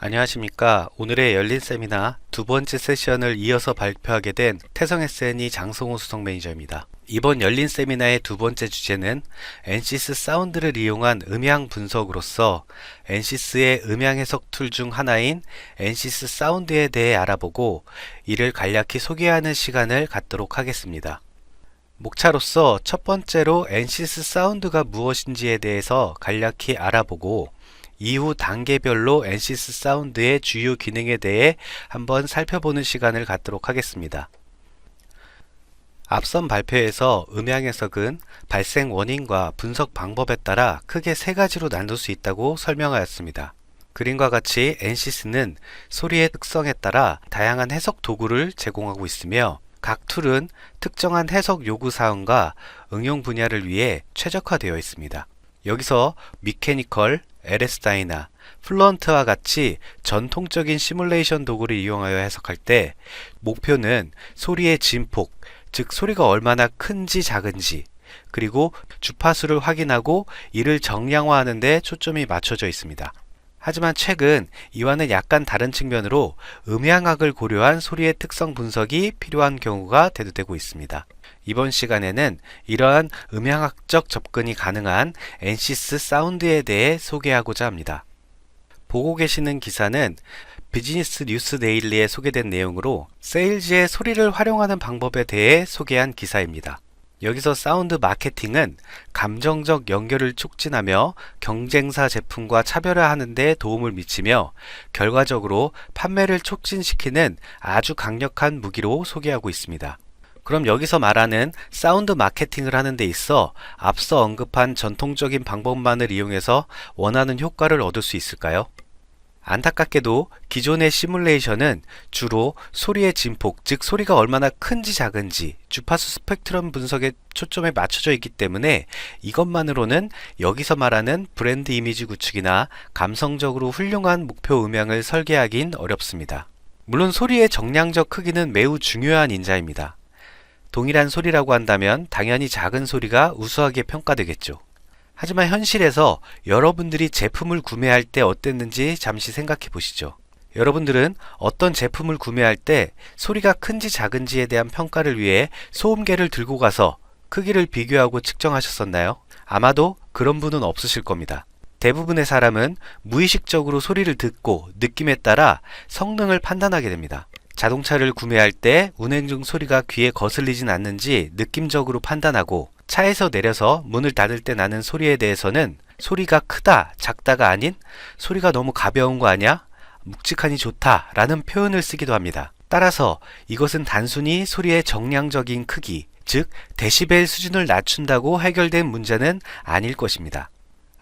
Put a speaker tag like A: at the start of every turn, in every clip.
A: 안녕하십니까. 오늘의 열린 세미나 두 번째 세션을 이어서 발표하게 된 태성SNE 장성호 수석 매니저입니다. 이번 열린 세미나의 두 번째 주제는 엔시스 사운드를 이용한 음향 분석으로서 엔시스의 음향 해석 툴 중 하나인 엔시스 사운드에 대해 알아보고 이를 간략히 소개하는 시간을 갖도록 하겠습니다. 목차로서 첫 번째로 엔시스 사운드가 무엇인지에 대해서 간략히 알아보고 이후 단계별로 엔시스 사운드의 주요 기능에 대해 한번 살펴보는 시간을 갖도록 하겠습니다. 앞선 발표에서 음향 해석은 발생 원인과 분석 방법에 따라 크게 세 가지로 나눌 수 있다고 설명하였습니다. 그림과 같이 엔시스는 소리의 특성에 따라 다양한 해석 도구를 제공하고 있으며 각 툴은 특정한 해석 요구 사항과 응용 분야를 위해 최적화되어 있습니다. 여기서 미케니컬, LS-DYNA, 플루언트와 같이 전통적인 시뮬레이션 도구를 이용하여 해석할 때 목표는 소리의 진폭, 즉 소리가 얼마나 큰지 작은지, 그리고 주파수를 확인하고 이를 정량화하는 데 초점이 맞춰져 있습니다. 하지만 최근 이와는 약간 다른 측면으로 음향학을 고려한 소리의 특성 분석이 필요한 경우가 대두되고 있습니다. 이번 시간에는 이러한 음향학적 접근이 가능한 엔시스 사운드에 대해 소개하고자 합니다. 보고 계시는 기사는 비즈니스 뉴스 데일리에 소개된 내용으로 세일즈의 소리를 활용하는 방법에 대해 소개한 기사입니다. 여기서 사운드 마케팅은 감정적 연결을 촉진하며 경쟁사 제품과 차별화하는 데 도움을 미치며 결과적으로 판매를 촉진시키는 아주 강력한 무기로 소개하고 있습니다. 그럼 여기서 말하는 사운드 마케팅을 하는 데 있어 앞서 언급한 전통적인 방법만을 이용해서 원하는 효과를 얻을 수 있을까요? 안타깝게도 기존의 시뮬레이션은 주로 소리의 진폭, 즉 소리가 얼마나 큰지 작은지, 주파수 스펙트럼 분석에 초점에 맞춰져 있기 때문에 이것만으로는 여기서 말하는 브랜드 이미지 구축이나 감성적으로 훌륭한 목표 음향을 설계하긴 어렵습니다. 물론 소리의 정량적 크기는 매우 중요한 인자입니다. 동일한 소리라고 한다면 당연히 작은 소리가 우수하게 평가되겠죠. 하지만 현실에서 여러분들이 제품을 구매할 때 어땠는지 잠시 생각해 보시죠. 여러분들은 어떤 제품을 구매할 때 소리가 큰지 작은지에 대한 평가를 위해 소음계를 들고 가서 크기를 비교하고 측정하셨었나요? 아마도 그런 분은 없으실 겁니다. 대부분의 사람은 무의식적으로 소리를 듣고 느낌에 따라 성능을 판단하게 됩니다. 자동차를 구매할 때 운행 중 소리가 귀에 거슬리진 않는지 느낌적으로 판단하고 차에서 내려서 문을 닫을 때 나는 소리에 대해서는 소리가 크다, 작다가 아닌 소리가 너무 가벼운 거 아니야? 묵직하니 좋다 라는 표현을 쓰기도 합니다. 따라서 이것은 단순히 소리의 정량적인 크기, 즉 데시벨 수준을 낮춘다고 해결된 문제는 아닐 것입니다.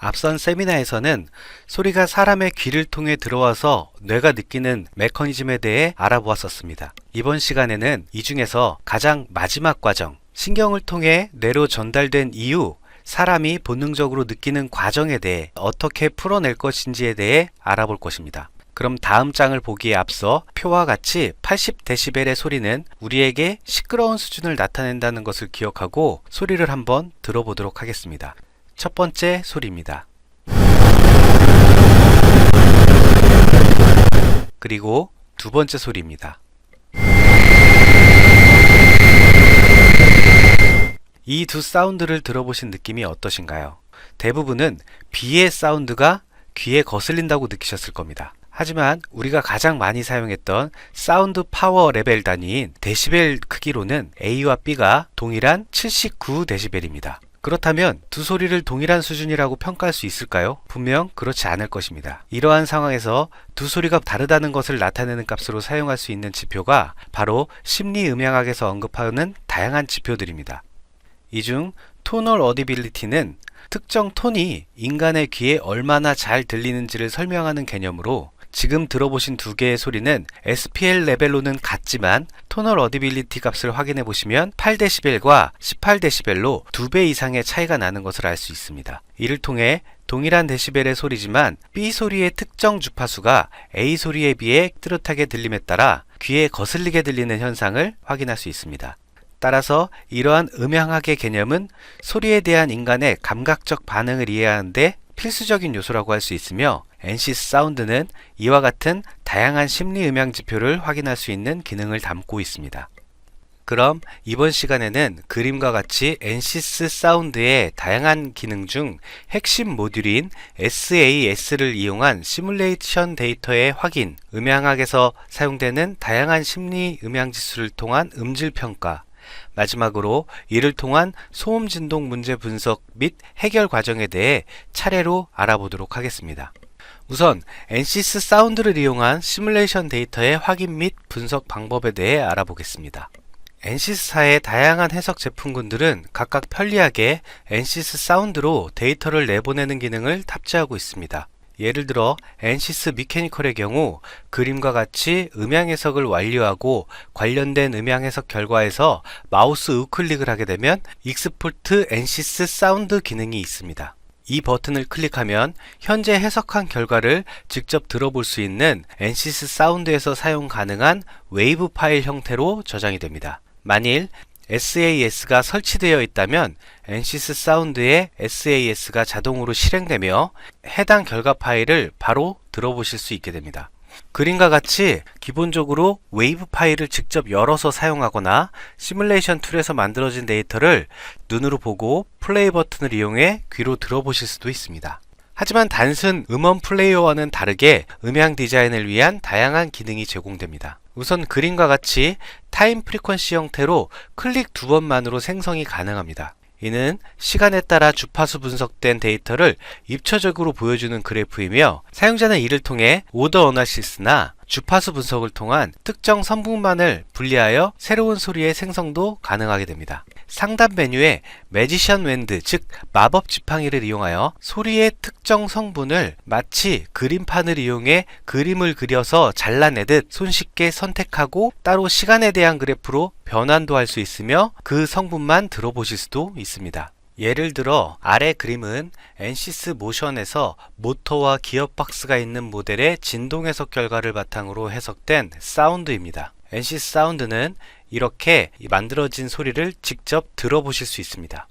A: 앞선 세미나에서는 소리가 사람의 귀를 통해 들어와서 뇌가 느끼는 메커니즘에 대해 알아보았었습니다. 이번 시간에는 이 중에서 가장 마지막 과정, 신경을 통해 뇌로 전달된 이후 사람이 본능적으로 느끼는 과정에 대해 어떻게 풀어낼 것인지에 대해 알아볼 것입니다. 그럼 다음 장을 보기에 앞서 표와 같이 80dB의 소리는 우리에게 시끄러운 수준을 나타낸다는 것을 기억하고 소리를 한번 들어보도록 하겠습니다. 첫 번째 소리입니다. 그리고 두 번째 소리입니다. 이 두 사운드를 들어보신 느낌이 어떠신가요? 대부분은 B의 사운드가 귀에 거슬린다고 느끼셨을 겁니다. 하지만 우리가 가장 많이 사용했던 사운드 파워 레벨 단위인 데시벨 크기로는 A와 B가 동일한 79dB입니다. 그렇다면 두 소리를 동일한 수준이라고 평가할 수 있을까요? 분명 그렇지 않을 것입니다. 이러한 상황에서 두 소리가 다르다는 것을 나타내는 값으로 사용할 수 있는 지표가 바로 심리음향학에서 언급하는 다양한 지표들입니다. 이 중 톤얼 어디빌리티는 특정 톤이 인간의 귀에 얼마나 잘 들리는지를 설명하는 개념으로 지금 들어보신 두 개의 소리는 SPL 레벨로는 같지만 톤얼 어디빌리티 값을 확인해 보시면 8dB과 18dB로 2배 이상의 차이가 나는 것을 알 수 있습니다. 이를 통해 동일한 데시벨의 소리지만 B 소리의 특정 주파수가 A 소리에 비해 뚜렷하게 들림에 따라 귀에 거슬리게 들리는 현상을 확인할 수 있습니다. 따라서 이러한 음향학의 개념은 소리에 대한 인간의 감각적 반응을 이해하는 데 필수적인 요소라고 할 수 있으며 NCS 사운드는 이와 같은 다양한 심리 음향 지표를 확인할 수 있는 기능을 담고 있습니다. 그럼 이번 시간에는 그림과 같이 NCS 사운드의 다양한 기능 중 핵심 모듈인 SAS를 이용한 시뮬레이션 데이터의 확인, 음향학에서 사용되는 다양한 심리 음향 지수를 통한 음질 평가, 마지막으로 이를 통한 소음 진동 문제 분석 및 해결 과정에 대해 차례로 알아보도록 하겠습니다. 우선 NCS 사운드를 이용한 시뮬레이션 데이터의 확인 및 분석 방법에 대해 알아보겠습니다. NCS사의 다양한 해석 제품군들은 각각 편리하게 NCS 사운드로 데이터를 내보내는 기능을 탑재하고 있습니다. 예를 들어 NCS 미케니컬의 경우 그림과 같이 음향 해석을 완료하고 관련된 음향 해석 결과에서 마우스 우클릭을 하게 되면 익스포트 NCS 사운드 기능이 있습니다. 이 버튼을 클릭하면 현재 해석한 결과를 직접 들어볼 수 있는 NCS 사운드에서 사용 가능한 웨이브 파일 형태로 저장이 됩니다. 만일 SAS가 설치되어 있다면 NCS 사운드에 SAS가 자동으로 실행되며 해당 결과 파일을 바로 들어보실 수 있게 됩니다. 그림과 같이 기본적으로 웨이브 파일을 직접 열어서 사용하거나 시뮬레이션 툴에서 만들어진 데이터를 눈으로 보고 플레이 버튼을 이용해 귀로 들어보실 수도 있습니다. 하지만 단순 음원 플레이어와는 다르게 음향 디자인을 위한 다양한 기능이 제공됩니다. 우선 그림과 같이 타임 프리퀀시 형태로 클릭 2번만으로 생성이 가능합니다. 이는 시간에 따라 주파수 분석된 데이터를 입체적으로 보여주는 그래프이며 사용자는 이를 통해 오더 어나시스나 주파수 분석을 통한 특정 성분만을 분리하여 새로운 소리의 생성도 가능하게 됩니다. 상단 메뉴에 매지션 웬드, 즉 마법 지팡이를 이용하여 소리의 특정 성분을 마치 그림판을 이용해 그림을 그려서 잘라내듯 손쉽게 선택하고 따로 시간에 대한 그래프로 변환도 할 수 있으며 그 성분만 들어보실 수도 있습니다. 예를 들어 아래 그림은 NCS 모션에서 모터와 기어박스가 있는 모델의 진동 해석 결과를 바탕으로 해석된 사운드입니다. NCS 사운드는 이렇게 만들어진 소리를 직접 들어보실 수 있습니다.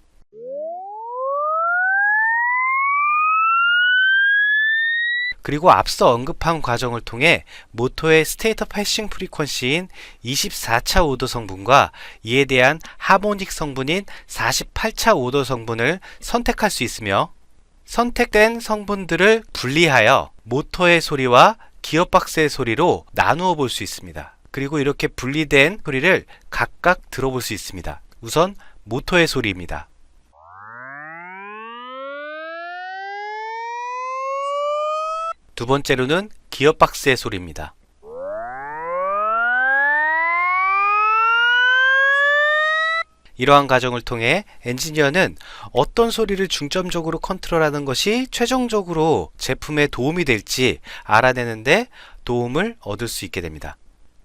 A: 그리고 앞서 언급한 과정을 통해 모터의 스테이트 패싱 프리퀀시인 24차 오더 성분과 이에 대한 하모닉 성분인 48차 오더 성분을 선택할 수 있으며 선택된 성분들을 분리하여 모터의 소리와 기어박스의 소리로 나누어 볼 수 있습니다. 그리고 이렇게 분리된 소리를 각각 들어볼 수 있습니다. 우선 모터의 소리입니다. 두 번째로는 기어박스의 소리입니다. 이러한 과정을 통해 엔지니어는 어떤 소리를 중점적으로 컨트롤하는 것이 최종적으로 제품에 도움이 될지 알아내는데 도움을 얻을 수 있게 됩니다.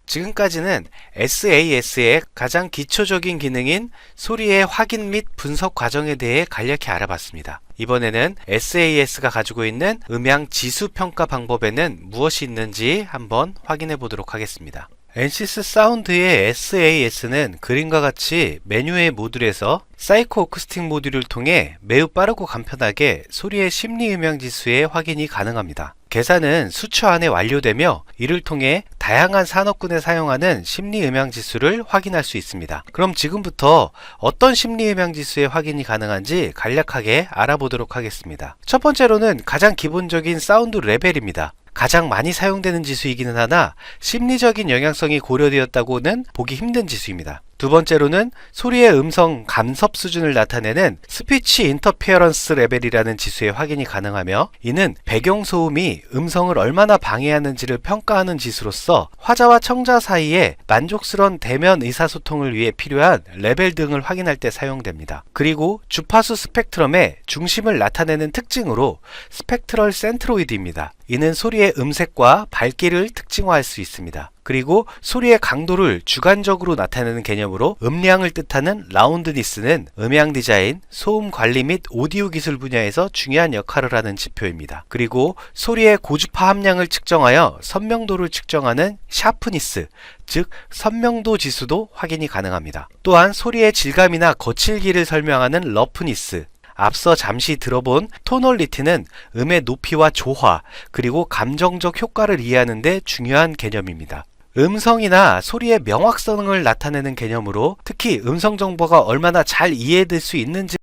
A: 지금까지는 SAS의 가장 기초적인 기능인 소리의 확인 및 분석 과정에 대해 간략히 알아봤습니다. 이번에는 SAS가 가지고 있는 음향 지수 평가 방법에는 무엇이 있는지 한번 확인해 보도록 하겠습니다. NCS 사운드의 SAS는 그림과 같이 메뉴의 모듈에서 사이코 어쿠스틱 모듈을 통해 매우 빠르고 간편하게 소리의 심리 음향 지수의 확인이 가능합니다. 계산은 수초 안에 완료되며 이를 통해 다양한 산업군에 사용하는 심리 음향 지수를 확인할 수 있습니다. 그럼 지금부터 어떤 심리 음향 지수의 확인이 가능한지 간략하게 알아보도록 하겠습니다. 첫 번째로는 가장 기본적인 사운드 레벨입니다. 가장 많이 사용되는 지수이기는 하나 심리적인 영향성이 고려되었다고는 보기 힘든 지수입니다. 두 번째로는 소리의 음성 감섭 수준을 나타내는 스피치 인터피어런스 레벨이라는 지수의 확인이 가능하며 이는 배경소음이 음성을 얼마나 방해하는지를 평가하는 지수로서 화자와 청자 사이에 만족스러운 대면 의사소통을 위해 필요한 레벨 등을 확인할 때 사용됩니다. 그리고 주파수 스펙트럼의 중심을 나타내는 특징으로 스펙트럴 센트로이드입니다. 이는 소리의 음색과 밝기를 특징화할 수 있습니다. 그리고 소리의 강도를 주관적으로 나타내는 개념으로 음량을 뜻하는 라운드니스는 음향 디자인, 소음 관리 및 오디오 기술 분야에서 중요한 역할을 하는 지표입니다. 그리고 소리의 고주파 함량을 측정하여 선명도를 측정하는 샤프니스, 즉 선명도 지수도 확인이 가능합니다. 또한 소리의 질감이나 거칠기를 설명하는 러프니스, 앞서 잠시 들어본 토널리티는 음의 높이와 조화, 그리고 감정적 효과를 이해하는 데 중요한 개념입니다. 음성이나 소리의 명확성을 나타내는 개념으로 특히 음성 정보가 얼마나 잘 이해될 수 있는지